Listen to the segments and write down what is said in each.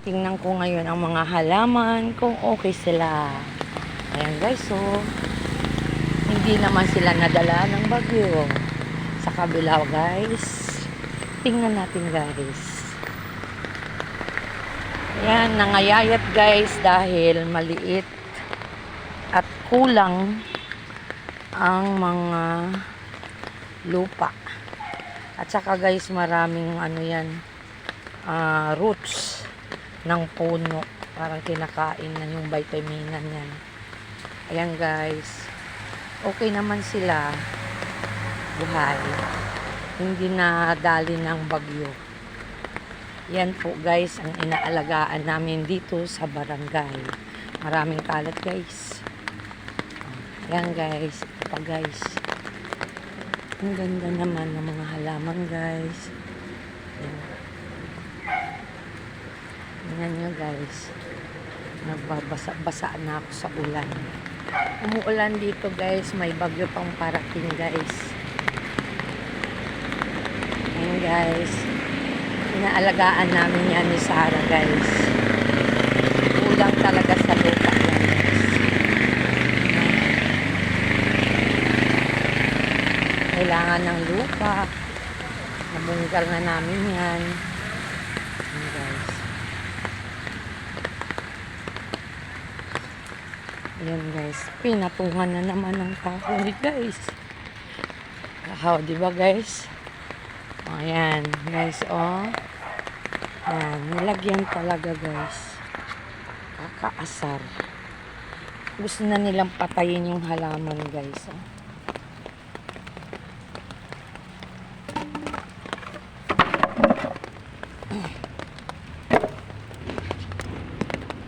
Tingnan ko ngayon ang mga halaman kung okay sila. Ayan guys, so hindi naman sila nadala ng bagyo. Sa kabila guys, tingnan natin guys. Ayan, nangayayat guys dahil maliit at kulang ang mga lupa. At saka guys, maraming ano yan, roots ng puno. Parang kinakain na yung vitaminan yan. Ayan guys. Okay naman sila. Buhay. Hindi na dali ng bagyo. Yan po guys ang inaalagaan namin dito sa barangay. Maraming kalat guys. Ayan guys. Ito pa guys. Ang ganda naman ng mga halaman guys. Ayan. Tingnan nyo guys, nagbabasa-basa na ako sa ulan. Umuulan dito guys, may bagyo pang parating guys. Ayan guys, inaalagaan namin yan ni Sarah guys. Kulang talaga sa lupa yan guys. Kailangan ng lupa. Nabunggal na namin yan. Ayan guys. Ayan guys, pinatungan na naman ng kahoy guys. Kahoy, di ba guys? Ayan guys, oh. Ayan, nilagyan talaga guys. Kakaasar. Gusto na nilang patayin yung halaman guys, oh.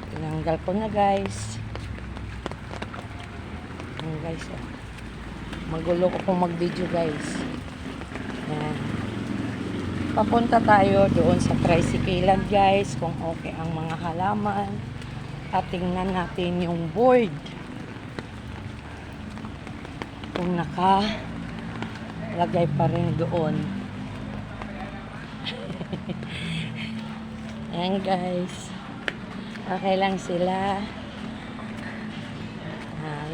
Tinanggal ko na guys. Guys, oh. Magulo ko kung mag-video guys. Ayan. Papunta tayo doon sa tricyclean guys kung okay ang mga halaman at tingnan natin yung board kung nakalagay pa rin doon. Ayan guys, okay lang sila.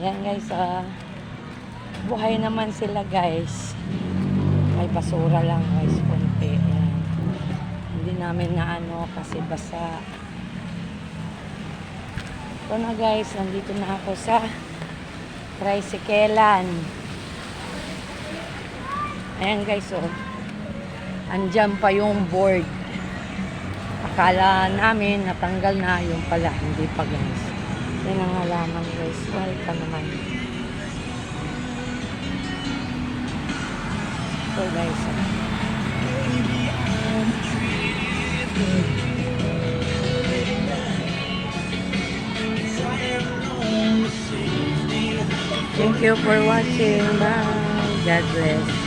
Ayan guys, buhay naman sila guys. May basura lang guys, konti. Ayan. Hindi namin na ano kasi basa. Ito na guys, nandito na ako sa tricyclean. Ayan guys, oh. Andyan pa yung board. Akala namin natanggal na, yung pala hindi pa guys. Yan ang halaman guys. Welcome naman. So guys. Thank you for watching. Bye. God bless.